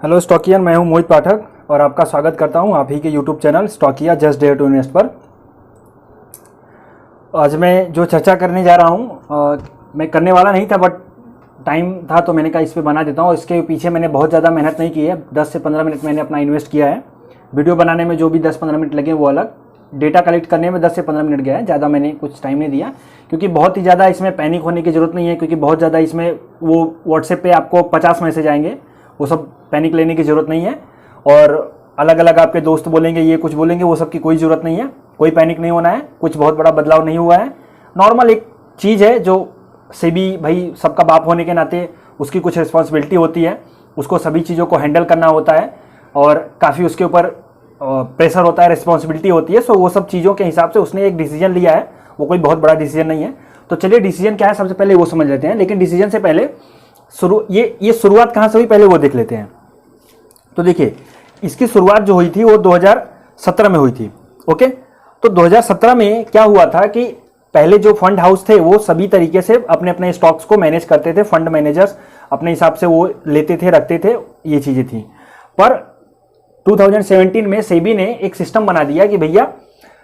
Hello स्टॉकियन, मैं हूं मोहित पाठक और आपका स्वागत करता हूं आप ही के YouTube channel Stockia just dare to invest पर। आज मैं जो चर्चा करने जा रहा हूं मैं करने वाला नहीं था, बट टाइम था तो मैंने कहा इस पे बना देता हूं। इसके पीछे मैंने बहुत ज़्यादा मेहनत नहीं की है, 10 से 15 मिनट मैंने अपना इन्वेस्ट किया है। वीडियो बनाने में जो भी 10-15 मिनट लगे वो अलग, डेटा कलेक्ट करने में 10 से 15 मिनट गया है, ज़्यादा मैंने कुछ टाइम नहीं दिया क्योंकि बहुत ही ज़्यादा इसमें पैनिक होने की ज़रूरत नहीं है। क्योंकि बहुत ज़्यादा इसमें वो व्हाट्सएप पे आपको 50 मैसेज आएंगे, वो सब पैनिक लेने की ज़रूरत नहीं है। और अलग अलग आपके दोस्त बोलेंगे, ये कुछ बोलेंगे, वो सब की कोई ज़रूरत नहीं है। कोई पैनिक नहीं होना है, कुछ बहुत बड़ा बदलाव नहीं हुआ है। नॉर्मल एक चीज़ है जो सेबी भाई सबका बाप होने के नाते उसकी कुछ रिस्पॉन्सिबिलिटी होती है, उसको सभी चीज़ों को हैंडल करना होता है और काफ़ी उसके ऊपर प्रेशर होता है, रिस्पॉन्सिबिलिटी होती है। सो वो सब चीज़ों के हिसाब से उसने एक डिसीजन लिया है, वो कोई बहुत बड़ा डिसीजन नहीं है। तो चलिए डिसीजन क्या है सबसे पहले वो समझ लेते हैं। लेकिन डिसीजन से पहले ये शुरुआत कहाँ से हुई पहले वो देख लेते हैं। तो देखिए, इसकी शुरुआत जो हुई थी वो 2017 में हुई थी। ओके, तो 2017 में क्या हुआ था कि पहले जो फंड हाउस थे वो सभी तरीके से अपने अपने स्टॉक्स को मैनेज करते थे। फंड मैनेजर्स अपने हिसाब से वो लेते थे, रखते थे, ये चीज़ें थी। पर 2017 में सेबी ने एक सिस्टम बना दिया कि भैया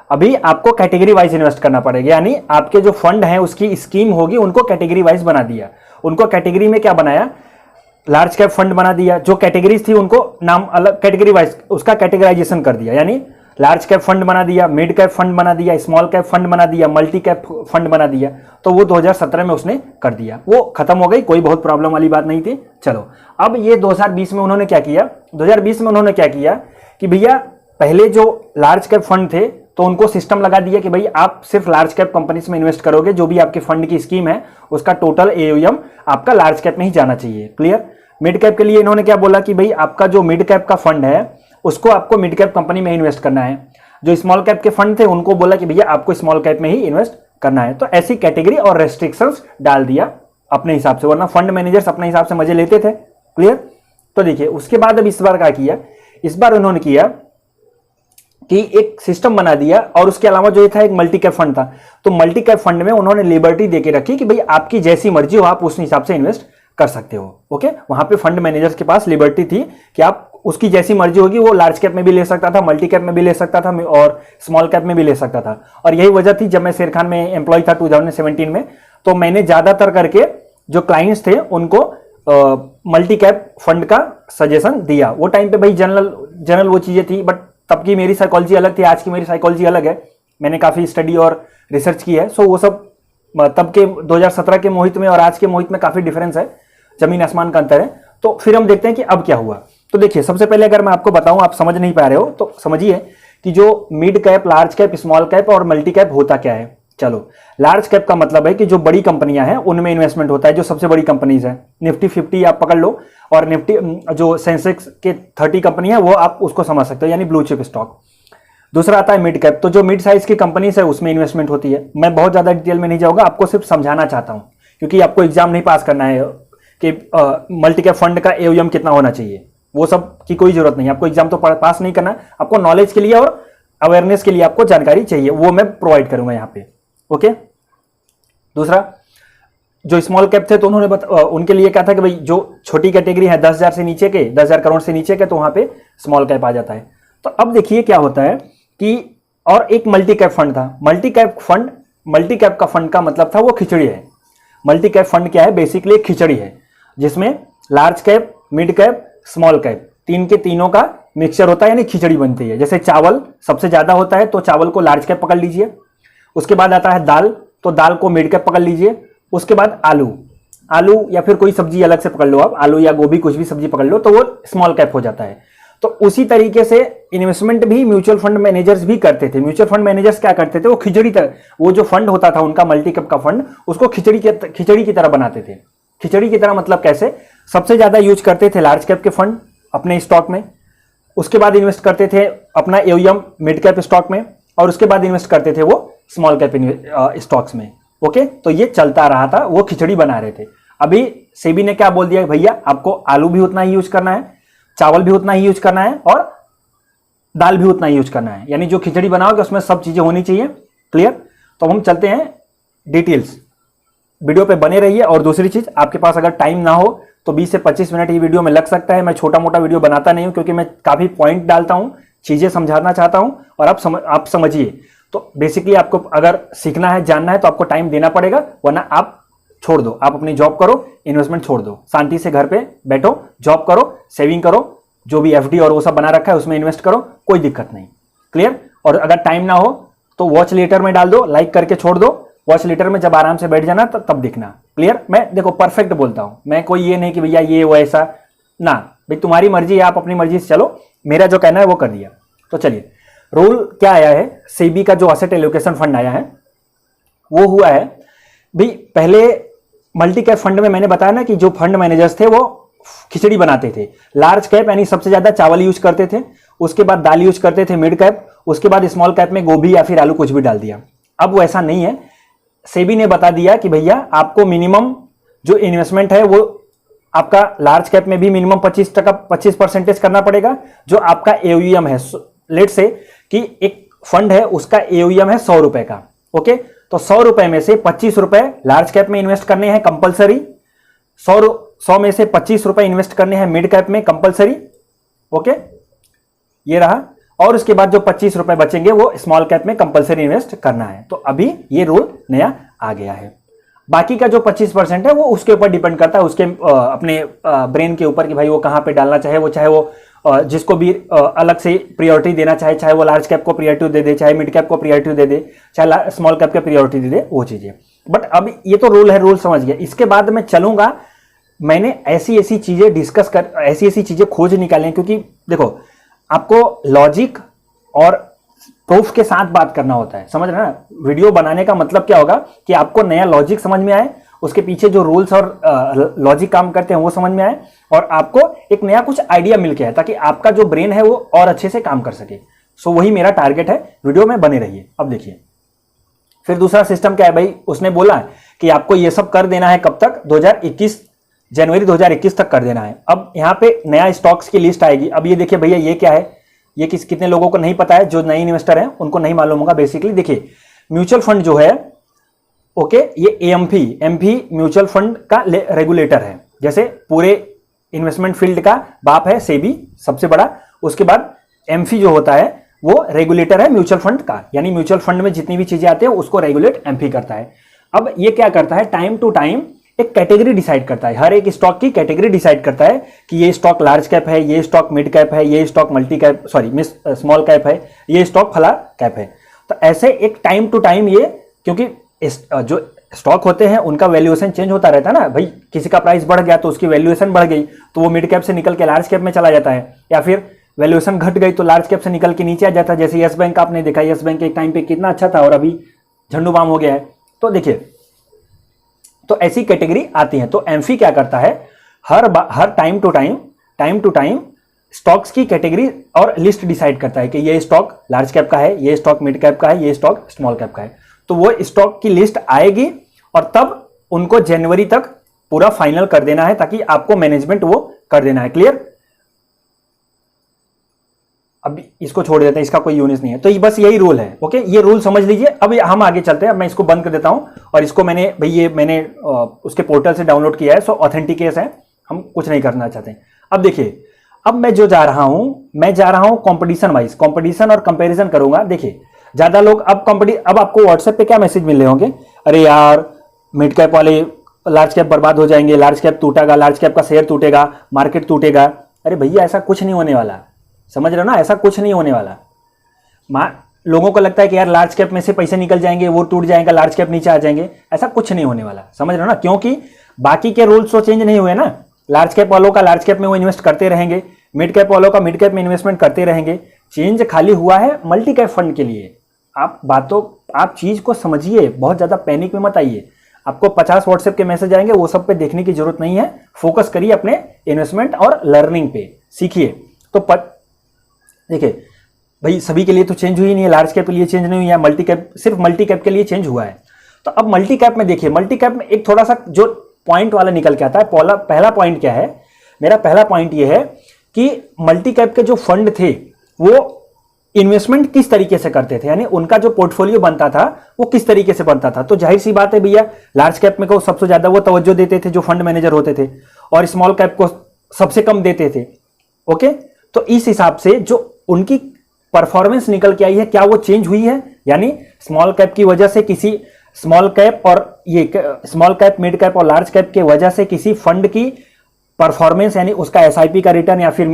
अभी आपको कैटेगरी वाइज इन्वेस्ट करना पड़ेगा। यानी आपके जो फंड हैं उसकी स्कीम होगी, उनको कैटेगरी वाइज बना दिया। उनको कैटेगरी में क्या बनाया, लार्ज कैप फंड बना दिया। जो कैटेगरीज थी उनको नाम अलग, कैटेगरी वाइज उसका कैटेगराइजेशन कर दिया। यानी लार्ज कैप फंड बना दिया, मिड कैप फंड बना दिया, स्मॉल कैप फंड बना दिया, मल्टी कैप फंड बना दिया। तो वो 2017 में उसने कर दिया, वो खत्म हो गई, कोई बहुत प्रॉब्लम वाली बात नहीं थी। चलो, अब ये 2020 में उन्होंने क्या किया, 2020 में उन्होंने क्या किया कि भैया पहले जो लार्ज कैप फंड थे तो उनको सिस्टम लगा दिया कि भाई आप सिर्फ लार्ज कैप कंपनीज में इन्वेस्ट करोगे। जो भी आपके फंड की स्कीम है उसका टोटल एयूएम आपका लार्ज कैप में ही जाना चाहिए। क्लियर। मिड कैप के लिए इन्होंने क्या बोला कि भाई आपका जो मिड कैप का फंड है उसको आपको मिड कैप कंपनी में इन्वेस्ट करना है। जो स्मॉल कैप के फंड थे उनको बोला कि भैया आपको स्मॉल कैप में ही इन्वेस्ट करना है। तो ऐसी कैटेगरी और रेस्ट्रिक्शंस डाल दिया अपने हिसाब से, वरना फंड मैनेजर्स अपने हिसाब से मजे लेते थे। क्लियर। तो देखिए उसके बाद अब इस बार क्या किया, इस बार उन्होंने किया कि एक सिस्टम बना दिया। और उसके अलावा जो ये था एक मल्टी कैप फंड था, तो मल्टी कैप फंड में उन्होंने लिबर्टी देके रखी कि भाई आपकी जैसी मर्जी हो आप उस हिसाब से इन्वेस्ट कर सकते हो। ओके, वहां पे फंड मैनेजर्स के पास लिबर्टी थी कि आप उसकी जैसी मर्जी होगी, वो लार्ज कैप में भी ले सकता था, मल्टी कैप में भी ले सकता था और स्मॉल कैप में भी ले सकता था। और यही वजह थी जब मैं शेर खान में एम्प्लॉय था 2017 में, तो मैंने ज्यादातर करके जो क्लाइंट्स थे उनको मल्टी कैप फंड का सजेशन दिया। वो टाइम पे भाई जनरल वो चीजें थी, बट तब की मेरी साइकोलॉजी अलग थी, आज की मेरी साइकोलॉजी अलग है। मैंने काफी स्टडी और रिसर्च की है। सो वो सब तब के 2017 के मोहित में और आज के मोहित में काफी डिफरेंस है, जमीन आसमान का अंतर है। तो फिर हम देखते हैं कि अब क्या हुआ। तो देखिए सबसे पहले अगर मैं आपको बताऊं, आप समझ नहीं पा रहे हो तो समझिए कि जो mid cap, large cap, small cap और मल्टी कैप होता क्या है। चलो, लार्ज कैप का मतलब है कि जो बड़ी कंपनियां हैं उनमें इन्वेस्टमेंट होता है, जो सबसे बड़ी कंपनीज है। निफ्टी 50 आप पकड़ लो, और निफ्टी जो सेंसेक्स के 30 कंपनी है वो आप उसको समझ सकते हो, यानी ब्लू चिप स्टॉक। दूसरा आता है मिड कैप, तो जो मिड साइज की कंपनीज है उसमें इन्वेस्टमेंट होती है। मैं बहुत ज्यादा डिटेल में नहीं जाऊंगा, आपको सिर्फ समझाना चाहता हूं क्योंकि आपको एग्जाम नहीं पास करना है कि मल्टी कैप फंड का एयूएम कितना होना चाहिए, वो सब की कोई जरूरत नहीं है। आपको एग्जाम तो पास नहीं करना, आपको नॉलेज के लिए और अवेयरनेस के लिए आपको जानकारी चाहिए, वो मैं प्रोवाइड करूंगा यहाँ पे। ओके। दूसरा, जो स्मॉल कैप थे तो उन्होंने उनके लिए क्या था कि भाई जो छोटी कैटेगरी है 10,000 से नीचे के, 10,000 करोड़ से नीचे के, तो वहां पे स्मॉल कैप आ जाता है। तो अब देखिए क्या होता है कि और एक मल्टी कैप फंड था। मल्टी कैप का फंड का मतलब था वो खिचड़ी है। मल्टी कैप फंड क्या है, बेसिकली एक खिचड़ी है जिसमें large cap, mid cap, small cap, तीन के तीनों का मिक्सचर होता है, यानी खिचड़ी बनती है। जैसे चावल सबसे ज्यादा होता है तो चावल को लार्ज कैप पकड़ लीजिए, उसके बाद आता है दाल, तो दाल को मिड कैप पकड़ लीजिए, उसके बाद आलू या फिर कोई सब्जी अलग से पकड़ लो आप, आलू या गोभी कुछ भी सब्जी पकड़ लो, तो वो स्मॉल कैप हो जाता है। तो उसी तरीके से इन्वेस्टमेंट भी म्यूचुअल फंड मैनेजर्स भी करते थे। म्यूचुअल फंड मैनेजर्स क्या करते थे, वो खिचड़ी तरह, वो जो फंड होता था उनका मल्टी कैप का फंड, उसको खिचड़ी की तरह बनाते थे। खिचड़ी की तरह मतलब कैसे, सबसे ज्यादा यूज करते थे लार्ज कैप के फंड अपने स्टॉक में, उसके बाद इन्वेस्ट करते थे अपना एयूएम मिड कैप स्टॉक में, और उसके बाद इन्वेस्ट करते थे वो स्मॉल कैप स्टॉक्स में। ओके, तो ये चलता रहा था, वो खिचड़ी बना रहे थे। अभी सेबी ने क्या बोल दिया, भैया आपको आलू भी उतना ही यूज करना है, चावल भी उतना ही यूज करना है और दाल भी उतना ही यूज करना है, यानी जो खिचड़ी बनाओगे उसमें सब चीजें होनी चाहिए। क्लियर। तो हम चलते हैं डिटेल्स। वीडियो पे बने रहिए। और दूसरी चीज, आपके पास अगर टाइम ना हो तो 20 से 25 मिनट ये वीडियो में लग सकता है। मैं छोटा मोटा वीडियो बनाता नहीं हूं, क्योंकि मैं काफी पॉइंट डालता हूं, चीजें समझाना चाहता हूं, और आप समझिए। तो बेसिकली आपको अगर सीखना है, जानना है, तो आपको टाइम देना पड़ेगा, वरना आप छोड़ दो, आप अपनी जॉब करो, इन्वेस्टमेंट छोड़ दो, शांति से घर पे बैठो, जॉब करो, सेविंग करो, जो भी एफडी और वो सब बना रखा है उसमें इन्वेस्ट करो, कोई दिक्कत नहीं। क्लियर? और अगर टाइम ना हो तो वॉच लेटर में डाल दो, लाइक करके छोड़ दो, वॉच लेटर में जब आराम से बैठ जाना तब देखना। क्लियर? मैं देखो परफेक्ट बोलता हूं, मैं कोई ये नहीं कि भैया ये वो ऐसा ना, भाई तुम्हारी मर्जी है, आप अपनी मर्जी से चलो, मेरा जो कहना है वो कर दिया। तो चलिए, रूल क्या आया है, सेबी का जो असेट एलोकेशन फंड आया है वो हुआ है भाई, पहले मल्टी कैप फंड में मैंने बताया ना कि जो फंड मैनेजर्स थे वो खिचड़ी बनाते थे। लार्ज कैप यानी सबसे ज्यादा चावल यूज करते थे, उसके बाद दाल यूज करते थे मिड कैप, उसके बाद स्मॉल कैप में गोभी या फिर आलू कुछ भी डाल दिया। अब वो ऐसा नहीं है, सेबी ने बता दिया कि भैया आपको मिनिमम जो इन्वेस्टमेंट है वो आपका लार्ज कैप में भी मिनिमम 25% करना पड़ेगा। जो आपका एओईएम है, लेट से कि एक फंड है उसका एओईएम है 100 रुपए का, ओके, तो 100 रुपए में से 25 रुपए लार्ज कैप में इन्वेस्ट करने हैं कंपलसरी, 100 में से 25 रुपए इन्वेस्ट करने हैं मिड कैप में कंपलसरी, ओके, ये रहा। और उसके बाद जो 25 रुपए बचेंगे वो स्मॉल कैप में कंपलसरी इन्वेस्ट करना है। तो अभी ये रूल नया आ गया है। बाकी का जो 25% है वो उसके ऊपर डिपेंड करता है, उसके अपने ब्रेन के ऊपर कि भाई वो कहां पे डालना चाहे, वो चाहे वो जिसको भी अलग से प्रायोरिटी देना चाहे, चाहे वो लार्ज कैप को प्रायोरिटी दे दे, चाहे मिड कैप को प्रायोरिटी दे दे, चाहे स्मॉल कैप को प्रायोरिटी दे दे, वो चीजें। बट अब ये तो रूल है, रूल समझ गया। इसके बाद मैं चलूंगा, मैंने ऐसी ऐसी चीजें डिस्कस कर, ऐसी ऐसी चीजें खोज निकाली हैं, क्योंकि देखो आपको लॉजिक और प्रूफ के साथ बात करना होता है, समझ रहे हैं ना। वीडियो बनाने का मतलब क्या होगा कि आपको नया लॉजिक समझ में आए, उसके पीछे जो रूल्स और लॉजिक काम करते हैं वो समझ में आए, और आपको एक नया कुछ आइडिया मिल के है, ताकि आपका जो ब्रेन है वो और अच्छे से काम कर सके। सो वही मेरा टारगेट है, वीडियो में बने रहिए। अब देखिए फिर दूसरा सिस्टम क्या है भाई, उसने बोला कि आपको ये सब कर देना है कब तक, 2021 जनवरी 2021 तक कर देना है। अब यहाँ पे नया स्टॉक्स की लिस्ट आएगी। अब ये देखिए भैया ये क्या है, ये कितने लोगों को नहीं पता है, जो नए इन्वेस्टर हैं उनको नहीं मालूम होगा। बेसिकली देखिए म्यूचुअल फंड जो है, ओके, ये एमफी म्यूचुअल फंड का रेगुलेटर है। जैसे पूरे इन्वेस्टमेंट फील्ड का बाप है सेबी, सबसे बड़ा, उसके बाद एमफी जो होता है वो रेगुलेटर है म्यूचुअल फंड का, यानी म्यूचुअल फंड में जितनी भी चीजें आती है उसको रेगुलेट एमफी करता है। अब ये क्या करता है, टाइम टू टाइम एक कैटेगरी डिसाइड करता है, हर एक स्टॉक की कैटेगरी डिसाइड करता है कि ये स्टॉक लार्ज कैप है, ये स्टॉक मिड कैप है, ये stock multi cap small cap है, ये स्टॉक फला कैप है। तो ऐसे एक टाइम टू टाइम ये, क्योंकि जो स्टॉक होते हैं उनका वैल्यूएशन चेंज होता रहता है ना भाई, किसी का प्राइस बढ़ गया तो उसकी वैल्यूएशन बढ़ गई तो वो मिड कैप से निकल के लार्ज कैप में चला जाता है, या फिर वैल्यूएशन घट गई तो लार्ज कैप से निकल के नीचे आ जाता है। जैसे यस बैंक आपने देखा, यस बैंक एक टाइम पे कितना अच्छा था और अभी झंडू बाम हो गया है। तो देखिए, तो ऐसी कैटेगरी आती है। तो एमफी क्या करता है, हर टाइम टू टाइम स्टॉक्स की कैटेगरी और लिस्ट डिसाइड करता है कि ये स्टॉक लार्ज कैप का है, ये स्टॉक मिड कैप का है, ये स्टॉक स्मॉल कैप का है। तो वो स्टॉक की लिस्ट आएगी और तब उनको जनवरी तक पूरा फाइनल कर देना है, ताकि आपको मैनेजमेंट वो कर देना है। क्लियर? अब इसको छोड़ देते हैं, इसका कोई यूनिस नहीं है। तो ये बस यही रूल है, ओके, ये रूल समझ लीजिए। अब हम आगे चलते हैं, मैं इसको बंद कर देता हूं, और इसको मैंने उसके पोर्टल से डाउनलोड किया है, सो ऑथेंटिकेट है, हम कुछ नहीं करना चाहते। अब देखिए, अब मैं जा रहा हूं कंपटीशन वाइज, कंपटीशन और कंपैरिजन करूंगा। देखिए ज्यादा लोग अब आपको व्हाट्सएप पे क्या मैसेज मिल रहे होंगे, अरे यार मिड कैप वाले लार्ज कैप बर्बाद हो जाएंगे, लार्ज कैप टूटेगा, लार्ज कैप का शेयर टूटेगा, मार्केट टूटेगा। अरे भैया ऐसा कुछ नहीं होने वाला, समझ रहे हो ना, ऐसा कुछ नहीं होने वाला। लोगों को लगता है कि यार लार्ज कैप में से पैसे निकल जाएंगे, वो टूट जाएगा, लार्ज कैप नीचे आ जाएंगे, ऐसा कुछ नहीं होने वाला, समझ रहे हो ना, क्योंकि बाकी के रूल्स तो चेंज नहीं हुए ना। लार्ज कैप वालों का लार्ज कैप में वो इन्वेस्ट करते रहेंगे, मिड कैप वालों का मिड कैप में इन्वेस्टमेंट करते रहेंगे। चेंज खाली हुआ है मल्टी कैप फंड के लिए। आप चीज को समझिए, बहुत ज्यादा पैनिक में मत आइए। आपको 50 व्हाट्सएप के मैसेज आएंगे, वो सब पे देखने की जरूरत नहीं है। फोकस करिए अपने इन्वेस्टमेंट और लर्निंग पे, सीखिए। तो देखिए भाई सभी के लिए तो चेंज हुई नहीं है, लार्ज कैप के लिए चेंज नहीं हुई है, मल्टी कैप, सिर्फ मल्टी कैप के लिए चेंज हुआ है। तो अब मल्टी कैप में देखिए, मल्टी कैप में एक थोड़ा सा जो पॉइंट वाला निकल के आता है। पहला पॉइंट क्या है, मेरा पहला पॉइंट ये है कि मल्टी कैप के जो फंड थे वो इन्वेस्टमेंट किस तरीके से करते थे, यानी उनका जो पोर्टफोलियो बनता था वो किस तरीके से बनता था। तो जाहिर सी बात है भैया, लार्ज कैप में को सबसे ज्यादा वो तवज्जो देते थे जो फंड मैनेजर होते थे, और स्मॉल कैप को सबसे कम देते थे। ओके, तो इस हिसाब से जो उनकी परफॉर्मेंस निकल के आई है, क्या वो चेंज हुई है? यानी स्मॉल कैप की वजह से किसी स्मॉल कैप और ये स्मॉल कैप, मिड कैप और लार्ज कैप की वजह से किसी फंड की परफॉर्मेंस यानी उसका एसआईपी का रिटर्न या फिर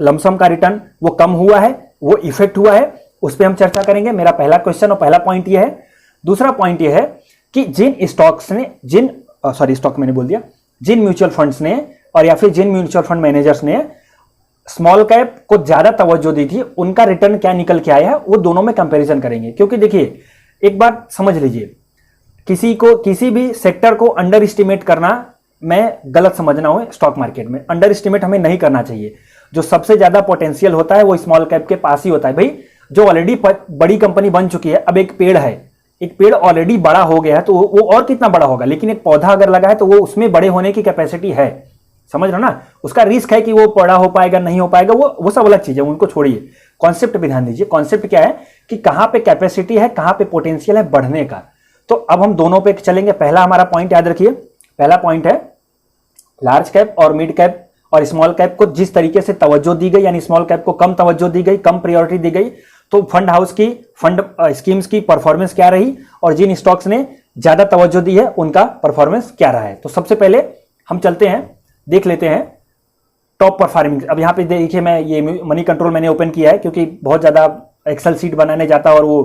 लमसम का रिटर्न वो कम हुआ है, वो इफेक्ट हुआ है, उस पर हम चर्चा करेंगे। मेरा पहला क्वेश्चन और पहला पॉइंट ये है। दूसरा पॉइंट ये है कि जिन स्टॉक्स ने स्टॉक मैंने बोल दिया, जिन म्यूचुअल फंड्स ने और या फिर जिन म्यूचुअल फंड मैनेजर्स ने स्मॉल कैप को ज्यादा तवज्जो दी थी, उनका रिटर्न क्या निकल के आया है, वो दोनों में कंपैरिजन करेंगे। क्योंकि देखिए, एक बात समझ लीजिए, किसी भी सेक्टर को अंडर एस्टिमेट करना मैं गलत समझना हो। स्टॉक मार्केट में अंडर एस्टिमेट हमें नहीं करना चाहिए। जो सबसे ज्यादा पोटेंशियल होता है वो स्मॉल कैप के पास ही होता है। भाई, जो ऑलरेडी बड़ी कंपनी बन चुकी है, अब एक पेड़ है, एक पेड़ ऑलरेडी बड़ा हो गया है तो वो और कितना बड़ा होगा, लेकिन एक पौधा अगर लगा है तो वो उसमें बड़े होने की कैपेसिटी है। समझ रहे हो ना? उसका रिस्क है कि वो बड़ा हो पाएगा नहीं हो पाएगा, वो सब अलग चीज है, उनको छोड़िए। कॉन्सेप्ट पे ध्यान दीजिए। कॉन्सेप्ट क्या है कि कहां पे कैपेसिटी है, कहां पे पोटेंशियल है बढ़ने का। तो अब हम दोनों पे चलेंगे। पहला हमारा पॉइंट याद रखिए, पहला पॉइंट है लार्ज कैप और मिड कैप और स्मॉल कैप को जिस तरीके से तवज्जो दी गई, यानी स्मॉल कैप को कम तवज्जो दी गई, कम प्रायोरिटी दी गई, तो फंड हाउस की फंड स्कीम्स की परफॉर्मेंस क्या रही और जिन स्टॉक्स ने ज्यादा तवज्जो दी है उनका परफॉर्मेंस क्या रहा है। तो सबसे पहले हम चलते हैं, देख लेते हैं टॉप परफॉर्मिंग। अब यहां पे देखिए, मैं ये मनी कंट्रोल मैंने ओपन किया है क्योंकि बहुत ज्यादा एक्सेल सीट बनाने जाता और वो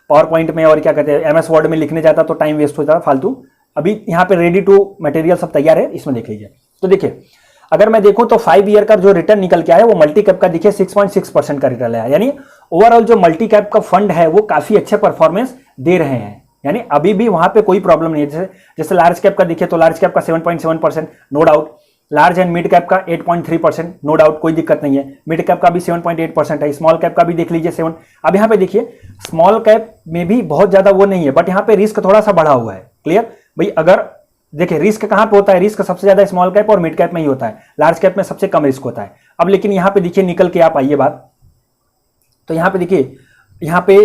पावर पॉइंट में और क्या कहते हैं एमएस वर्ड में लिखने जाता तो टाइम वेस्ट हो जाता फालतू। अभी यहाँ पे रेडी टू मटेरियल सब तैयार है, इसमें देख लीजिए। तो देखिए, अगर मैं देखूं तो 5 ईयर का जो रिटर्न निकल के आया वो मल्टी कैप का देखिए 6.6% का रिटर्न है। यानी ओवरऑल जो मल्टी कैप का फंड है वो काफी अच्छे परफॉर्मेंस दे रहे हैं, यानी अभी भी वहां पे कोई प्रॉब्लम नहीं है। जैसे लार्ज कैप का देखिए तो लार्ज कैप का 7.7%, no doubt. Large and mid cap का 8.3%, नो डाउट, कोई दिक्कत नहीं है। मिड कैप का भी 7.8% है। स्मॉल कैप का भी देख लीजिए 7। अब यहाँ पे देखिए, स्मॉल कैप में भी बहुत ज्यादा वो नहीं है, बट यहाँ पे रिस्क थोड़ा सा बढ़ा हुआ है। क्लियर भाई? अगर देखिए, रिस्क कहां पे होता है, रिस्क सबसे ज्यादा स्मॉल कैप और मिड कैप में ही होता है, लार्ज कैप में सबसे कम रिस्क होता है। अब लेकिन यहां पे देखिए, निकल के आप आइए बात, तो यहां पे देखिए, यहां पे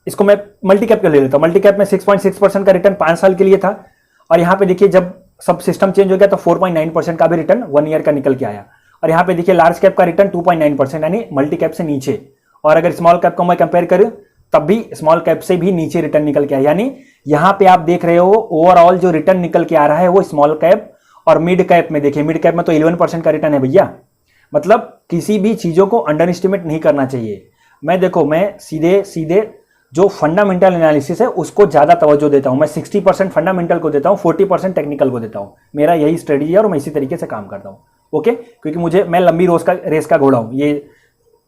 इसको मैं मल्टी कैप का ले लेता हूं। मल्टी कैप में 6.6% का रिटर्न 5 साल के लिए था, और यहां पे देखिए जब सब सिस्टम चेंज हो गया तो 4.9% का भी रिटर्न 1 ईयर का निकल के आया। और यहां पे देखिए लार्ज कैप का रिटर्न 2.9%, यानी मल्टी कैप से नीचे। और अगर स्मॉल कैप को मैं कंपेयर करूं तब भी स्मॉल कैप से भी नीचे रिटर्न निकल के आया। यानी यहां पे आप देख रहे हो ओवरऑल जो रिटर्न निकल के आ रहा है वो स्मॉल कैप और मिड कैप में, देखिए मिड कैप में तो 11% का रिटर्न है भैया। मतलब किसी भी चीजों को अंडर एस्टिमेट नहीं करना चाहिए। मैं सीधे सीधे जो फंडामेंटल एनालिसिस है उसको ज्यादा तवज्जो देता हूं। मैं 60% फंडामेंटल को देता हूं, 40% टेक्निकल को देता हूं। मेरा यही स्ट्रेटजी है और मैं इसी तरीके से काम करता हूं। ओके, क्योंकि मैं लंबी रेस का घोड़ा हूं। ये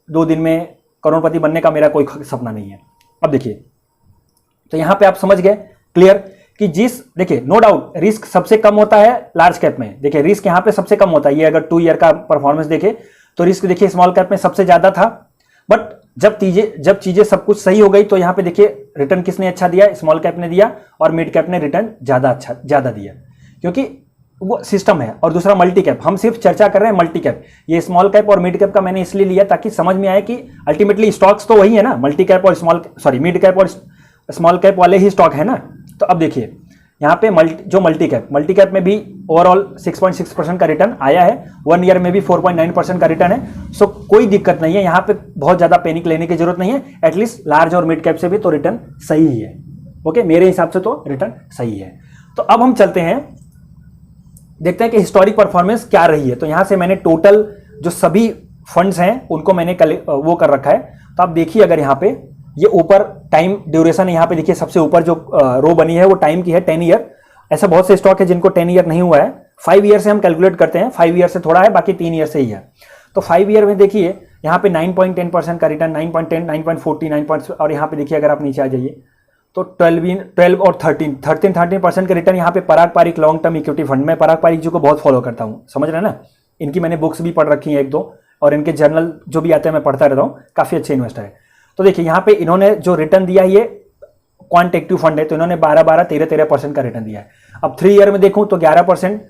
2 दिन में करोड़पति बनने का मेरा कोई सपना नहीं है। अब देखिए, तो यहां पे आप समझ गए क्लियर कि देखिए नो डाउट रिस्क सबसे कम होता है लार्ज कैप में। देखिए रिस्क यहां पे सबसे कम होता है। ये अगर 2 ईयर का परफॉर्मेंस देखे तो रिस्क देखिए स्मॉल कैप में सबसे ज्यादा था, बट जब चीजें सब कुछ सही हो गई तो यहां पे देखिए रिटर्न किसने अच्छा दिया, स्मॉल कैप ने दिया, और मिड कैप ने रिटर्न ज्यादा दिया, क्योंकि वो सिस्टम है। और दूसरा मल्टी कैप, हम सिर्फ चर्चा कर रहे हैं मल्टी कैप। ये स्मॉल कैप और मिड कैप का मैंने इसलिए लिया ताकि समझ में आए कि अल्टीमेटली स्टॉक्स तो वही है ना, मिड कैप और स्मॉल कैप वाले ही स्टॉक है ना। तो अब देखिए यहाँ पे मल्टी कैप में भी ओवरऑल 6.6% का रिटर्न आया है, 1 ईयर में भी 4.9% का रिटर्न है। सो कोई दिक्कत नहीं है, यहाँ पे बहुत ज्यादा पैनिक लेने की जरूरत नहीं है। एटलीस्ट लार्ज और मिड कैप से भी तो रिटर्न सही ही है। ओके, मेरे हिसाब से तो रिटर्न सही है। तो अब हम चलते हैं, देखते हैं कि हिस्टोरिक परफॉर्मेंस क्या रही है। तो यहां से मैंने टोटल जो सभी फंड्स हैं उनको मैंने वो कर रखा है। तो आप देखिए, अगर यहाँ पे ये ऊपर टाइम ड्यूरेशन है, यहाँ पे देखिए सबसे ऊपर जो रो बनी है वो टाइम की है, 10 ईयर। ऐसा बहुत से स्टॉक है जिनको 10 ईयर नहीं हुआ है। 5 ईयर से हम कैलकुलेट करते हैं, 5 ईयर से थोड़ा है, बाकी 3 ईयर से ही है। तो 5 ईयर में देखिए यहाँ पे 9.10% का रिटर्न, 9.10, 9.40, 9. और यहाँ पे देखिए अगर आप नीचे आ जाइए तो 12 और 13% का रिटर्न यहाँ पे Parag Parikh long term equity fund में। पराग पारिक जी को बहुत फॉलो करता हूँ, समझ रहे हैं ना। इनकी मैंने बुक्स भी पढ़ रखी हैं 1-2, और इनके जर्नल जो भी आते हैं मैं पढ़ता रहता हूँ, काफी अच्छे इन्वेस्टर है। तो देखिए यहाँ पे इन्होंने जो रिटर्न दिया है ये क्वांटिटेटिव फंड है, तो इन्होंने 12, 13% का रिटर्न दिया है। अब 3 ईयर में देखूं तो 11%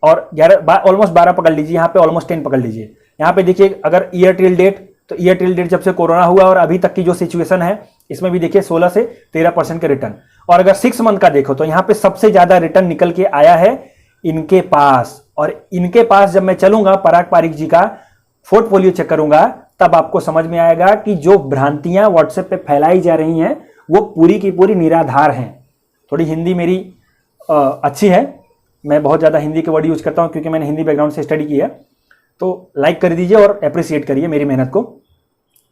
और 11 ऑलमोस्ट 12 पकड़ लीजिए, यहाँ पे ऑलमोस्ट 10 पकड़ लीजिए। यहाँ पे देखिए अगर ईयर टिल डेट तो ईयर टिल डेट जब से कोरोना हुआ और अभी तक की जो सिचुएशन है, इसमें भी देखिए 16 से 13% के रिटर्न। और अगर 6 मंथ का देखो तो यहां पे सबसे ज्यादा रिटर्न निकल के आया है इनके पास। और इनके पास जब मैं चलूंगा, पराग पारीक जी का पोर्टफोलियो चेक करूंगा, तब आपको समझ में आएगा कि जो भ्रांतियां व्हाट्सएप पे फैलाई जा रही हैं वो पूरी की पूरी निराधार हैं। थोड़ी हिंदी मेरी अच्छी है, मैं बहुत ज़्यादा हिंदी के वर्ड यूज करता हूं क्योंकि मैंने हिंदी बैकग्राउंड से स्टडी की है। तो लाइक कर दीजिए और अप्रिशिएट करिए मेरी मेहनत को।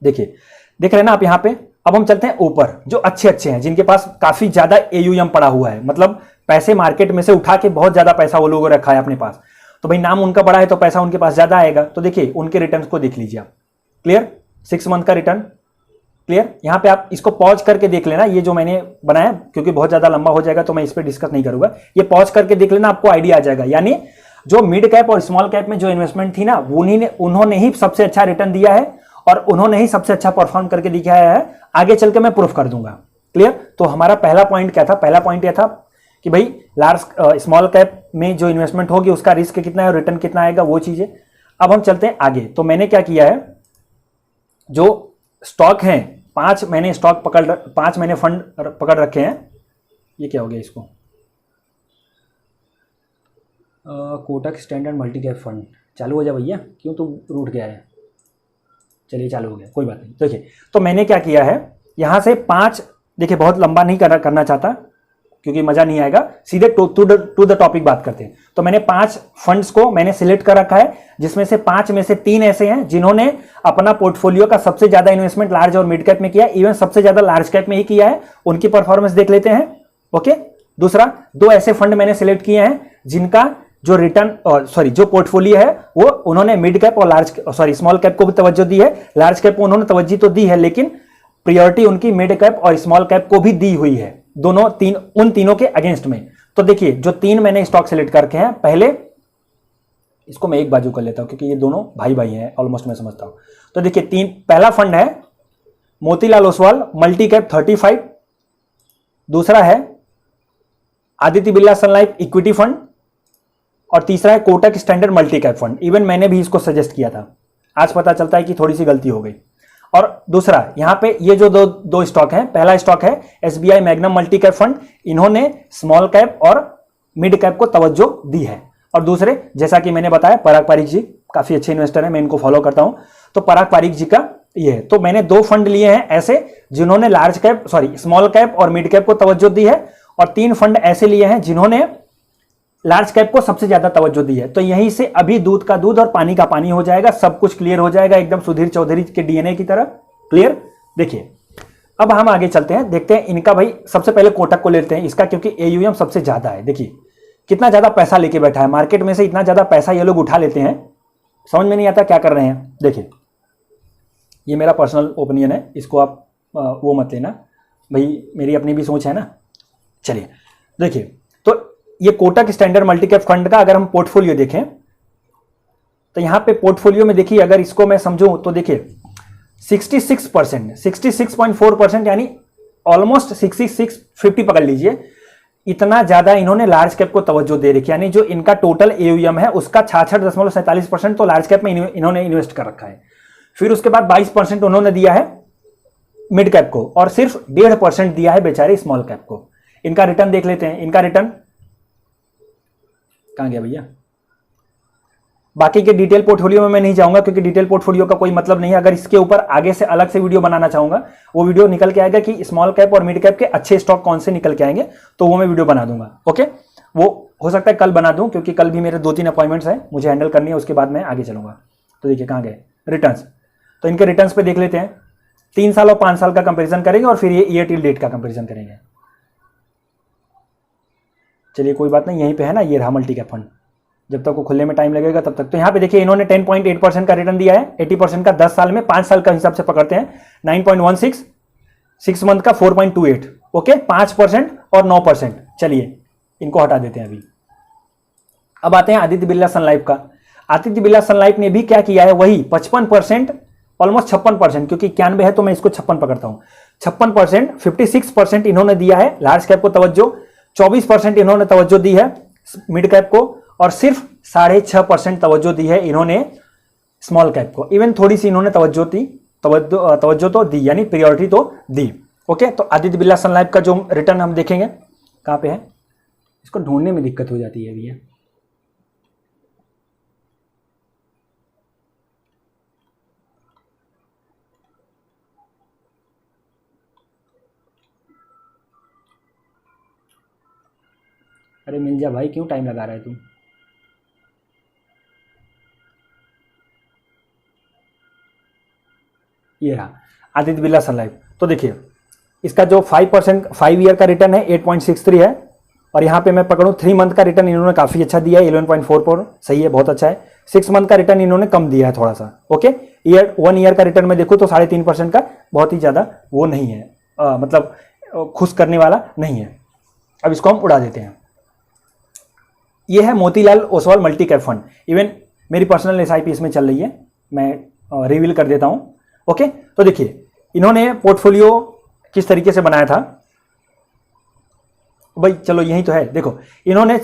देखिए, देख रहे हैं ना आप यहाँ पे। अब हम चलते हैं ऊपर, जो अच्छे अच्छे हैं, जिनके पास काफी ज्यादा AUM पड़ा हुआ है, मतलब पैसे मार्केट में से उठा के बहुत ज्यादा पैसा वो लोगों ने रखा है अपने पास। तो भाई नाम उनका बड़ा है तो पैसा उनके पास ज्यादा आएगा। तो देखिए उनके रिटर्न को देख लीजिए आप। क्लियर? 6 मंथ का रिटर्न क्लियर। यहां पे आप इसको पॉज करके देख लेना, ये जो मैंने बनाया, क्योंकि बहुत ज्यादा लंबा हो जाएगा तो मैं इस पर डिस्कस नहीं करूंगा। ये पॉज करके देख लेना, आपको आइडिया आ जाएगा। यानी जो मिड कैप और स्मॉल कैप में जो इन्वेस्टमेंट थी ना, उन्होंने ही सबसे अच्छा रिटर्न दिया है और उन्होंने ही सबसे अच्छा परफॉर्म करके दिखाया है। आगे चल के मैं प्रूफ कर दूंगा। क्लियर? तो हमारा पहला पॉइंट क्या था? पहला पॉइंट यह था कि भाई स्मॉल कैप में जो इन्वेस्टमेंट होगी उसका रिस्क कितना है और रिटर्न कितना आएगा, वो चीजें। अब हम चलते हैं आगे। तो मैंने क्या किया है, जो स्टॉक हैं, 5 महीने फंड पकड़ रखे हैं। ये क्या हो गया इसको? Kotak standard multi cap fund चालू हो जा भैया, क्यों तो रूठ गया है। चलिए चालू हो गया, कोई बात नहीं। देखिए, तो मैंने क्या किया है, यहां से 5, देखिए बहुत लंबा नहीं करना चाहता क्योंकि मजा नहीं आएगा, सीधे टू द टॉपिक बात करते हैं। तो मैंने 5 फंड्स को मैंने सिलेक्ट कर रखा है, जिसमें से 5 में से 3 ऐसे हैं जिन्होंने अपना पोर्टफोलियो का सबसे ज्यादा इन्वेस्टमेंट लार्ज और मिड कैप में किया, इवन सबसे ज्यादा लार्ज कैप में ही किया है। उनकी परफॉर्मेंस देख लेते हैं। ओके, दूसरा, 2 ऐसे फंड मैंने सिलेक्ट किए हैं जिनका जो जो पोर्टफोलियो है वो उन्होंने मिड कैप और स्मॉल कैप को भी तवज्जो दी है। लार्ज कैप को उन्होंने तवज्जो तो दी है, लेकिन प्रायोरिटी उनकी मिड कैप और स्मॉल कैप को भी दी हुई है, उन तीनों के अगेंस्ट में। तो देखिए, जो 3 मैंने स्टॉक सेलेक्ट करके हैं, पहले इसको मैं एक बाजू कर लेता हूं क्योंकि ये दोनों भाई भाई हैं ऑलमोस्ट, मैं समझता हूं। तो देखिए, पहला फंड है मोतीलाल ओसवाल मल्टी कैप 35, दूसरा है Aditya Birla Sun Life equity fund, और तीसरा है Kotak standard multi cap fund. Even मैंने भी इसको सजेस्ट किया था, आज पता चलता है कि थोड़ी सी गलती हो गई। और दूसरा, यहां पे ये जो दो स्टॉक हैं, पहला स्टॉक है SBI magnum multi cap fund, इन्होंने स्मॉल कैप और मिड कैप को तवज्जो दी है। और दूसरे, जैसा कि मैंने बताया, पराग पारीक जी काफी अच्छे इन्वेस्टर हैं, मैं इनको फॉलो करता हूं। तो पराग पारीक जी का ये है। तो मैंने 2 फंड लिए हैं ऐसे जिन्होंने स्मॉल कैप और मिड कैप को तवज्जो दी है, और 3 फंड ऐसे लिए हैं जिन्होंने लार्ज कैप को सबसे ज्यादा तवज्जो दी है। तो यहीं से अभी दूध का दूध और पानी का पानी हो जाएगा, सब कुछ क्लियर हो जाएगा, एकदम सुधीर चौधरी के DNA की तरह। क्लियर? देखिए, अब हम आगे चलते हैं, देखते हैं इनका। भाई सबसे पहले कोटक को लेते हैं इसका, क्योंकि AUM सबसे ज्यादा है। देखिए कितना ज्यादा पैसा लेके बैठा है, मार्केट में से इतना ज्यादा पैसा ये लोग उठा लेते हैं, समझ में नहीं आता क्या कर रहे हैं। देखिए, ये मेरा पर्सनल ओपिनियन है, इसको आप वो मत लेना भाई, मेरी अपनी भी सोच है ना। चलिए देखिए, तो ये Kotak standard multi cap fund का अगर हम पोर्टफोलियो देखें तो यहां पे पोर्टफोलियो में देखिए, अगर इसको मैं समझूं तो देखिए 66.4%, यानी ऑलमोस्ट 50 पकड़ लीजिए, इतना ज्यादा इन्होंने लार्ज कैप को तवज्जो दे रखी है। यानी जो इनका टोटल AUM है उसका 66.47% तो लार्ज कैप में इन्होंने इन्वेस्ट कर रखा है। फिर उसके बाद 22% उन्होंने दिया है मिड कैप को, और सिर्फ 1.5% दिया है बेचारे स्मॉल कैप को। इनका रिटर्न देख लेते हैं। इनका रिटर्न कहां गया भैया? बाकी के डिटेल पोर्टफोलियो में मैं नहीं जाऊंगा क्योंकि डिटेल पोर्टफोलियो का कोई मतलब नहीं है। अगर इसके ऊपर आगे से अलग से वीडियो बनाना चाहूंगा, वो वीडियो निकल के आएगा कि स्मॉल कैप और मिड कैप के अच्छे स्टॉक कौन से निकल के आएंगे, तो वो मैं वीडियो बना दूंगा। ओके, वो हो सकता है कल बना दूं क्योंकि कल भी मेरे 2-3 अपॉइंटमेंट्स हैं मुझे हैंडल करनी है, उसके बाद मैं आगे चलूंगा। तो देखिए कहां गए रिटर्न्स, तो इनके रिटर्न्स पे देख लेते हैं। 3 साल और 5 साल का कंपेरिजन करेंगे और फिर ये ईयर टिल डेट का कंपेरिजन करेंगे। चलिए कोई बात नहीं, यहीं पे है ना, ये रहा मल्टी कैप फंड। जब तक वो खुलने में टाइम लगेगा तब तक। तो यहाँ पे देखिए इन्होंने 10.8% का रिटर्न दिया है, 80% का 10 साल में, 5 साल का हिसाब से पकड़ते हैं 9.16, 6 मंथ का 4.28। ओके, 5% और 9%। चलिए इनको हटा देते हैं अभी। अब आते हैं आदित्य बिरला सन लाइफ का। आदित्य बिरला सन लाइफ ने भी क्या किया है, वही 55%, ऑलमोस्ट 56%, क्योंकि 91 है तो मैं इसको 56 पकड़ता हूं। 56%, 56% इन्होंने दिया है लार्ज कैप को तवज्जो, 24% इन्होंने तवज्जो दी है मिड कैप को, और सिर्फ 6.5% तवज्जो दी है इन्होंने स्मॉल कैप को। इवन थोड़ी सी इन्होंने तवज्जो दी तवज्जो तवज्जो तो दी, यानी प्रायोरिटी तो दी। ओके, तो आदित्य बिरला सन लाइफ का जो रिटर्न हम देखेंगे, कहाँ पे है, इसको ढूंढने में दिक्कत हो जाती है भैया। अरे मिल जा भाई, क्यों टाइम लगा रहा है तू। ये रहा आदित्य बिरला सन लाइफ। तो देखिए इसका जो 5% 5 ईयर का रिटर्न है 8.63 है, और यहाँ पे मैं पकड़ूँ 3 मंथ का रिटर्न इन्होंने काफ़ी अच्छा दिया है 11.44, सही है, बहुत अच्छा है। 6 मंथ का रिटर्न इन्होंने कम दिया है थोड़ा सा। ओके, 1 ईयर का रिटर्न में देखूँ तो 3.5% का बहुत ही ज़्यादा वो नहीं है, मतलब खुश करने वाला नहीं है। अब इसको हम उड़ा देते हैं। ये है Motilal Oswal multi cap fund, even मेरी पर्सनल एसआईपी इसमें चल रही है, मैं रिवील कर देता हूँ। ओके, तो देखिए इन्होंने पोर्टफोलियो किस तरीके से बनाया था भाई, चलो यही तो है। देखो इन्होंने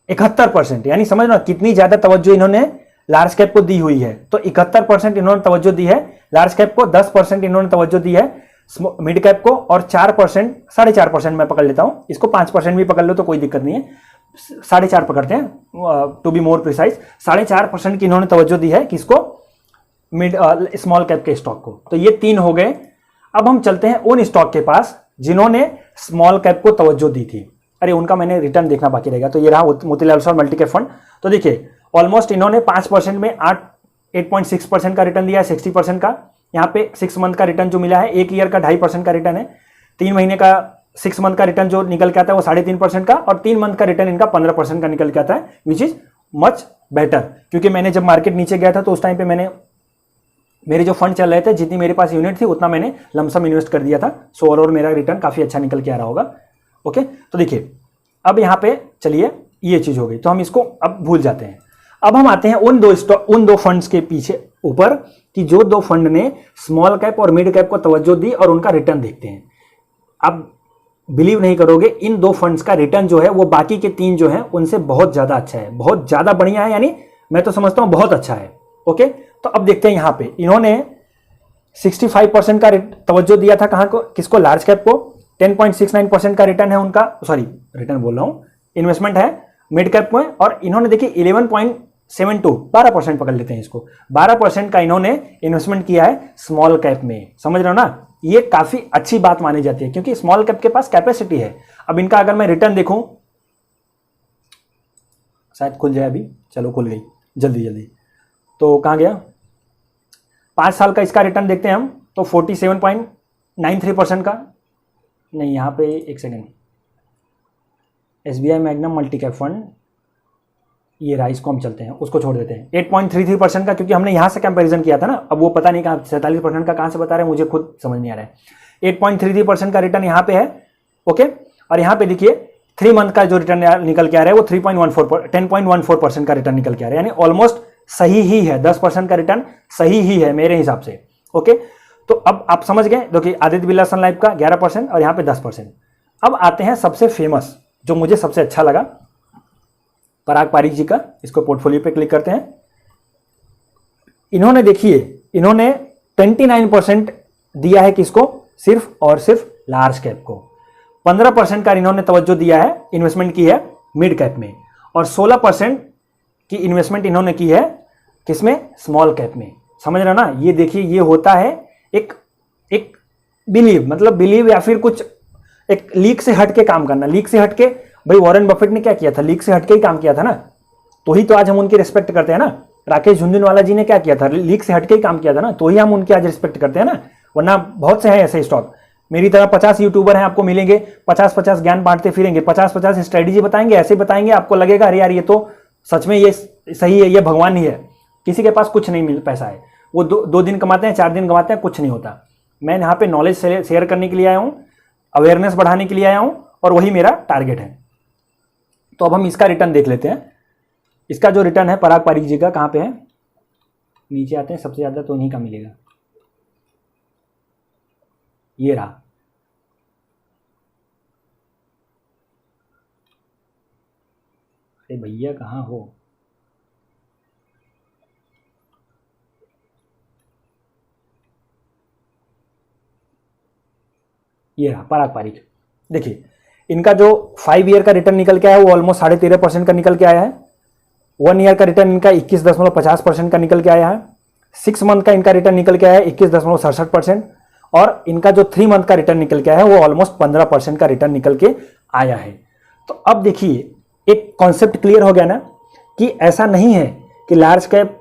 71%, यानी समझ लो कितनी ज्यादा तवज्जो इन्होंने लार्ज कैप को दी हुई है। तो 71% इन्होंने तवज्जो दी है लार्ज कैप को, 10% इन्होंने तवज्जो दी है मिड कैप को, और 4% 4.5% मैं पकड़ लेता हूं, इसको 5% भी पकड़ लो तो कोई दिक्कत नहीं है, 4.5 पकड़ते हैं टू बी मोर प्रिसाइज। 4.5% की इन्होंने तवज्जो दी है किसको, मिड स्मॉल कैप के स्टॉक को। तो ये 3 हो गए। अब हम चलते हैं उन स्टॉक के पास जिन्होंने स्मॉल कैप को तवज्जो दी थी। अरे उनका मैंने रिटर्न देखना बाकी रहेगा। तो ये रहा Motilal Oswal multi cap fund. तो देखिए ऑलमोस्ट इन्होंने 5% में 8.6% का रिटर्न दिया है, 60% का। यहाँ पे 6 मंथ का रिटर्न जो मिला है, 1 ईयर का 2.5% का रिटर्न है, 3 महीने का 6 मंथ का रिटर्न जो निकल के आता है वो 3.5% का, और 3 मंथ का रिटर्न इनका 15% का निकल के आता है, विच इज मच बेटर। क्योंकि मैंने जब मार्केट नीचे गया था तो उस टाइम पे मैंने मेरे जो फंड चल रहे थे, जितनी मेरे पास यूनिट थी उतना मैंने लमसम इन्वेस्ट कर दिया था। सो ओवरऑल मेरा रिटर्न काफी अच्छा निकल के आ रहा होगा। ओके, तो देखिए अब यहाँ पे चलिए ये चीज हो गई, तो हम इसको अब भूल जाते हैं। अब हम आते हैं उन दो फंड्स के पीछे ऊपर कि जो 2 फंड ने स्मॉल कैप और मिड कैप को तवज्जो दी, और उनका रिटर्न देखते हैं। अब बिलीव नहीं करोगे, इन 2 फंड्स का रिटर्न जो है वो बाकी के 3 जो है उनसे बहुत ज्यादा अच्छा है, बहुत ज्यादा बढ़िया है, यानी मैं तो समझता हूं बहुत अच्छा है। ओके, तो अब देखते हैं यहां पे इन्होंने 65% का तवज्जो दिया था कहां को, किसको, लार्ज कैप को। 10.69% का रिटर्न है उनका, सॉरी रिटर्न बोल रहा हूं, इन्वेस्टमेंट है मिड कैप में। और इन्होंने देखिए 11.72, 12% पकड़ लेते हैं इसको, 12% का इन्होंने इन्वेस्टमेंट किया है स्मॉल कैप में। समझ रहे हो ना, ये काफी अच्छी बात मानी जाती है क्योंकि स्मॉल कैप के पास कैपेसिटी है। अब इनका अगर मैं रिटर्न देखूं, शायद खुल जाए अभी, चलो खुल गई, जल्दी जल्दी। तो कहां गया, 5 साल का इसका रिटर्न देखते हैं हम, तो 47.93% का, नहीं यहाँ पे एक second, SBI magnum multi cap fund, ये रहा, इसको हम चलते हैं, उसको छोड़ देते हैं। 8.33% का, क्योंकि हमने यहां से कंपैरिजन किया था ना, अब वो पता नहीं कहां 47% का कहां से बता रहे हैं, मुझे खुद समझ नहीं आ रहा है। 8.33% का रिटर्न यहाँ पे है। ओके, और यहाँ पे देखिए 3 मंथ का जो रिटर्न निकल के आ रहा है वो 10.14% का रिटर्न निकल के आ रहा है, यानी ऑलमोस्ट सही ही है, 10% का रिटर्न सही ही है मेरे हिसाब से। ओके, तो अब आप समझ गए, देखिए आदित्य बिरला सन लाइफ का 11% और यहाँ पे 10%। अब आते हैं सबसे फेमस, जो मुझे सबसे अच्छा लगा, पराग पारीक जी का। इसको पोर्टफोलियो पे क्लिक करते हैं। इन्होंने देखिए, इन्होंने 29% दिया है किसको, सिर्फ और सिर्फ लार्ज कैप को। 15% का इन्होंने तवज्जो दिया है, इन्वेस्टमेंट की है मिड कैप में, और 16% की इन्वेस्टमेंट इन्होंने की है किसमें, स्मॉल कैप में। समझ रहे हो ना, ये देखिए ये होता है एक बिलीव, मतलब बिलीव या फिर कुछ एक लीक से हटके काम करना। लीक से हटके, भाई वॉरेन बफेट ने क्या किया था, लीक से हटके ही काम किया था ना, तो ही तो आज हम उनकी रिस्पेक्ट करते हैं ना। राकेश झुनझुनवाला जी ने क्या किया था, लीक से हटके ही काम किया था ना, तो ही हम उनकी आज रिस्पेक्ट करते हैं ना। वरना बहुत से हैं ऐसे स्टॉक, मेरी तरह 50 यूट्यूबर हैं आपको मिलेंगे, 50-50 ज्ञान बांटते फिरेंगे, 50-50 स्ट्रेटेजी बताएंगे, ऐसे बताएंगे, आपको लगेगा अरे यार ये तो सच में ये सही है, ये भगवान ही है। किसी के पास कुछ नहीं मिल पैसा है, वो 2 दिन कमाते हैं, 4 दिन कमाते हैं, कुछ नहीं होता। मैं यहाँ पे नॉलेज शेयर करने के लिए आया हूँ, अवेयरनेस बढ़ाने के लिए आया हूँ, और वही मेरा टारगेट है। तो अब हम इसका रिटर्न देख लेते हैं। इसका जो रिटर्न है पराग पारीक जी का, कहाँ पे है, नीचे आते हैं, सबसे ज्यादा तो इन्हीं का मिलेगा, ये रहा। अरे भैया कहाँ हो, ये रहा पराग पारिक। देखिए इनका जो 5 ईयर का रिटर्न निकल के आया है वो ऑलमोस्ट 13.5% का निकल के आया है। 1 ईयर का रिटर्न इनका 21.50% का निकल के आया है। 6 मंथ का इनका रिटर्न निकल के आया है 21.67%। और इनका जो 3 मंथ का रिटर्न निकल के आया है वो ऑलमोस्ट 15% का रिटर्न निकल के आया है। तो अब देखिए एक कॉन्सेप्ट क्लियर हो गया ना कि ऐसा नहीं है कि लार्ज कैप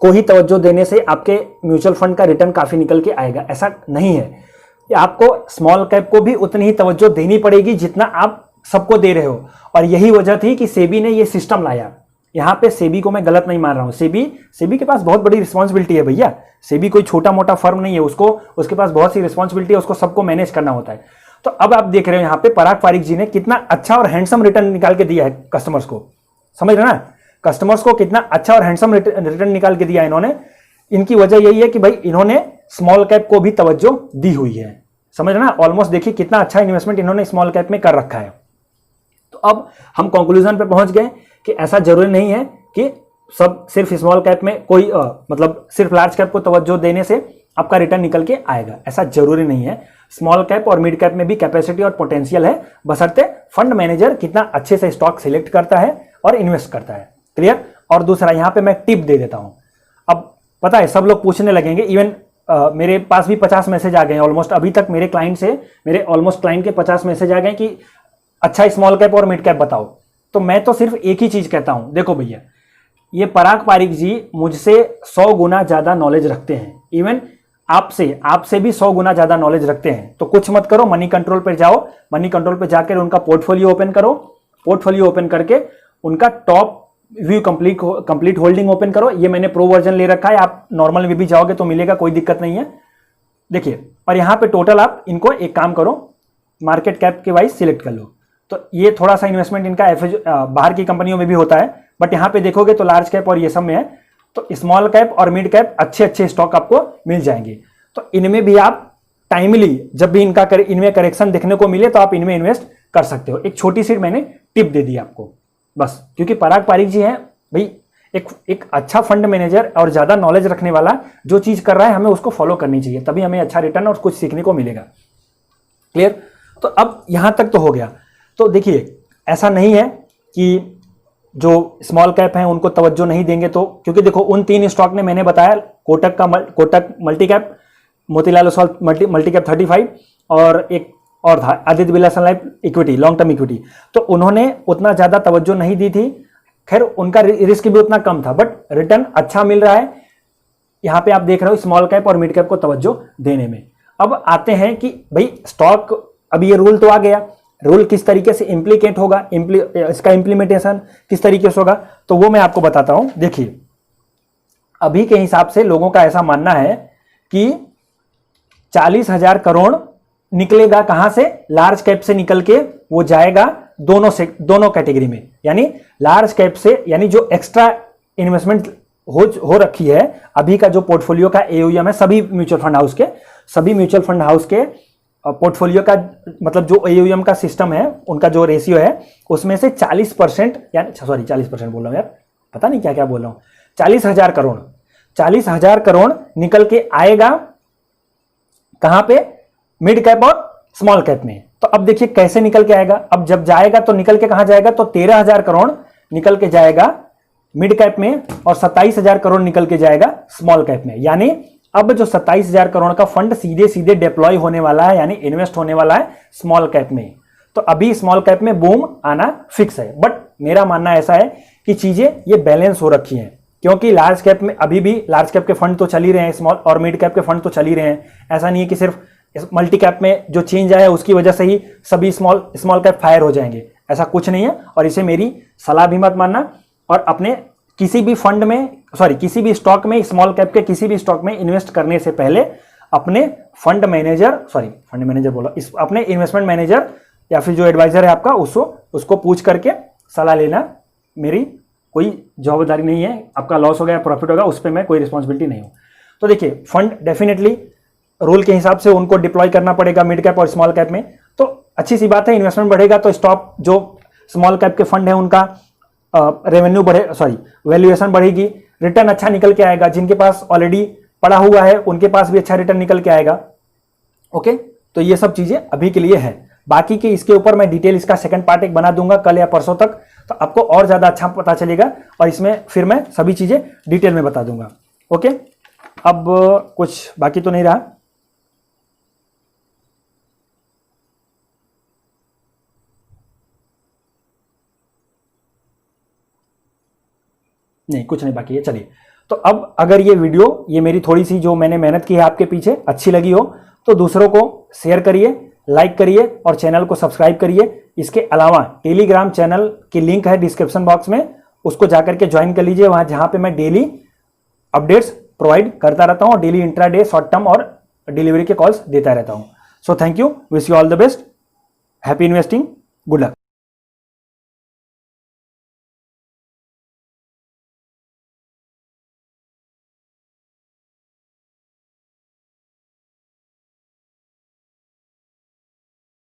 को ही तवज्जो देने से आपके म्यूचुअल फंड का रिटर्न काफ़ी निकल के आएगा, ऐसा नहीं है। आपको स्मॉल कैप को भी उतनी ही तवज्जो देनी पड़ेगी जितना आप सबको दे रहे हो। और यही वजह थी कि सेबी ने ये सिस्टम लाया। यहाँ पे सेबी को मैं गलत नहीं मान रहा हूँ, सेबी के पास बहुत बड़ी रिस्पॉन्सिबिलिटी है भैया। सेबी कोई छोटा मोटा फर्म नहीं है, उसके पास बहुत सी रिस्पॉन्सिबिलिटी है, उसको सबको मैनेज करना होता है। तो अब आप देख रहे हो यहाँ पे पराग पारिक जी ने कितना अच्छा और हैंडसम रिटर्न निकाल के दिया है कस्टमर्स को, समझ रहे ना, कस्टमर्स को कितना अच्छा और हैंडसम रिटर्न निकाल के दिया है इन्होंने। इनकी वजह यही है कि भाई इन्होंने स्मॉल कैप को भी तवज्जो दी हुई है, समझ रहे ना। ऑलमोस्ट देखिए कितना अच्छा इन्वेस्टमेंट इन्होंने स्मॉल कैप में कर रखा है। तो अब हम कंक्लूजन पे पहुंच गए कि ऐसा जरूरी नहीं है कि सब सिर्फ स्मॉल कैप में कोई मतलब सिर्फ लार्ज कैप को तवज्जो देने से आपका रिटर्न निकल के आएगा, ऐसा जरूरी नहीं है। स्मॉल कैप और मिड कैप में भी कैपेसिटी और पोटेंशियल है, बशर्ते फंड मैनेजर कितना अच्छे से स्टॉक सिलेक्ट करता है और इन्वेस्ट करता है। क्लियर। और दूसरा यहाँ पे मैं टिप दे देता हूँ। अब पता है सब लोग पूछने लगेंगे, इवन मेरे पास भी 50 मैसेज आ गए हैं ऑलमोस्ट अभी तक मेरे क्लाइंट से, मेरे ऑलमोस्ट क्लाइंट के 50 मैसेज आ गए कि अच्छा स्मॉल कैप और मिड कैप बताओ। तो मैं तो सिर्फ एक ही चीज कहता हूं, देखो भैया ये पराग पारिक जी मुझसे 100 गुना ज्यादा नॉलेज रखते हैं, इवन आपसे भी 100 गुना ज्यादा नॉलेज रखते हैं। तो कुछ मत करो, मनी कंट्रोल पर जाओ, मनी कंट्रोल पर जाकर उनका पोर्टफोलियो ओपन करो, पोर्टफोलियो ओपन करके उनका top view complete holding open करो। ये मैंने प्रो वर्जन ले रखा है, आप नॉर्मल में भी जाओगे तो मिलेगा, कोई दिक्कत नहीं है। देखिए और यहाँ पे टोटल आप इनको एक काम करो, मार्केट कैप के वाइज सिलेक्ट कर लो। तो ये थोड़ा सा इन्वेस्टमेंट इनका बाहर की कंपनियों में भी होता है, बट यहाँ पे देखोगे तो लार्ज कैप और ये सब में है। तो स्मॉल कैप और मिड कैप अच्छे स्टॉक आपको मिल जाएंगे। तो इनमें भी आप टाइमली जब भी इनमें करेक्शन देखने को मिले तो आप इनमें इन्वेस्ट कर सकते हो। एक छोटी सी मैंने टिप दे दी आपको बस, क्योंकि पराग पारिक जी हैं भाई एक अच्छा फंड मैनेजर और ज्यादा नॉलेज रखने वाला, जो चीज कर रहा है हमें उसको फॉलो करनी चाहिए, तभी हमें अच्छा रिटर्न और कुछ सीखने को मिलेगा। क्लियर। तो अब यहां तक तो हो गया। तो देखिए ऐसा नहीं है कि जो स्मॉल कैप हैं उनको तवज्जो नहीं देंगे, तो क्योंकि देखो उन 3 स्टॉक ने मैंने बताया, Kotak multi cap, Motilal Oswal multi cap 35 और एक और था Aditya Birla Sun Life equity, long term equity. तो उन्होंने उतना ज्यादा तवज्जो नहीं दी थी, खैर उनका रिस्क भी उतना कम था, बट रिटर्न अच्छा मिल रहा है। यहां पे आप देख रहे हो स्मॉल कैप और मिड कैप को तवज्जो देने में। अब आते हैं कि भाई स्टॉक, अभी ये रूल तो आ गया, रूल किस तरीके से इम्प्लीकेट होगा, इसका इम्प्लीमेंटेशन किस तरीके से होगा, तो वो मैं आपको बताता हूं। देखिए अभी के हिसाब से लोगों का ऐसा मानना है कि 40,000 करोड़ निकलेगा कहां से, लार्ज कैप से निकल के वो जाएगा दोनों कैटेगरी में, यानी लार्ज कैप से, यानी जो एक्स्ट्रा इन्वेस्टमेंट हो रखी है अभी का जो पोर्टफोलियो का एओएम है सभी म्यूचुअल फंड हाउस के पोर्टफोलियो का, मतलब जो एओएम का सिस्टम है उनका जो रेशियो है उसमें से 40%, यानी सॉरी 40% बोल रहा हूं यार, पता नहीं क्या क्या बोल रहा हूं, 40,000 करोड़ निकल के आएगा कहां पे, मिड कैप और स्मॉल कैप में। तो अब देखिए कैसे निकल के आएगा, अब जब जाएगा तो निकल के कहां जाएगा, तो 13,000 करोड़ निकल के जाएगा मिड कैप में और 27,000 करोड़ निकल के जाएगा स्मॉल कैप में। यानी अब जो 27,000 करोड़ का फंड सीधे डिप्लॉय होने वाला है, यानी इन्वेस्ट होने वाला है स्मॉल कैप में। तो अभी स्मॉल कैप में बूम आना फिक्स है, बट मेरा मानना ऐसा है कि चीजें ये बैलेंस हो रखी हैं, क्योंकि लार्ज कैप में अभी भी लार्ज कैप के फंड तो चल ही रहे हैं, स्मॉल और मिड कैप के फंड तो चल ही रहे हैं। ऐसा नहीं है कि सिर्फ मल्टी कैप में जो चेंज आया है उसकी वजह से ही सभी स्मॉल कैप फायर हो जाएंगे, ऐसा कुछ नहीं है। और इसे मेरी सलाह भी मत मानना, और अपने किसी भी फंड में, किसी भी स्टॉक में, स्मॉल कैप के किसी भी स्टॉक में इन्वेस्ट करने से पहले अपने अपने इन्वेस्टमेंट मैनेजर या फिर जो एडवाइजर है आपका उसको पूछ करके सलाह लेना। मेरी कोई जवाबदारी नहीं है, आपका लॉस हो गया प्रॉफिट होगा उस पर मैं कोई रिस्पॉन्सिबिलिटी नहीं हूं। तो देखिए फंड डेफिनेटली रूल के हिसाब से उनको डिप्लॉय करना पड़ेगा मिड कैप और स्मॉल कैप में, तो अच्छी सी बात है, इन्वेस्टमेंट बढ़ेगा तो स्टॉक जो स्मॉल कैप के फंड है उनका रेवेन्यू वैल्यूएशन बढ़ेगी, रिटर्न अच्छा निकल के आएगा, जिनके पास ऑलरेडी पड़ा हुआ है उनके पास भी अच्छा रिटर्न निकल के आएगा। ओके, तो ये सब चीज़ें अभी के लिए है। बाकी के इसके ऊपर मैं डिटेल इसका सेकंड पार्ट एक बना दूंगा कल या परसों तक, तो आपको और ज़्यादा अच्छा पता चलेगा और इसमें फिर मैं सभी चीज़ें डिटेल में बता दूंगा। ओके, अब कुछ बाकी तो नहीं रहा। नहीं, कुछ नहीं बाकी है। चलिए, तो अब अगर ये वीडियो, ये मेरी थोड़ी सी जो मैंने मेहनत की है आपके पीछे, अच्छी लगी हो तो दूसरों को शेयर करिए, लाइक करिए और चैनल को सब्सक्राइब करिए। इसके अलावा टेलीग्राम चैनल की लिंक है डिस्क्रिप्शन बॉक्स में, उसको जाकर के ज्वाइन कर लीजिए। वहां जहां पे मैं डेली अपडेट्स प्रोवाइड करता रहता हूं और डेली इंट्राडे, शॉर्ट टर्म और डिलीवरी के कॉल्स देता रहता हूं। So thank you, wish you all the best, happy investing, good luck.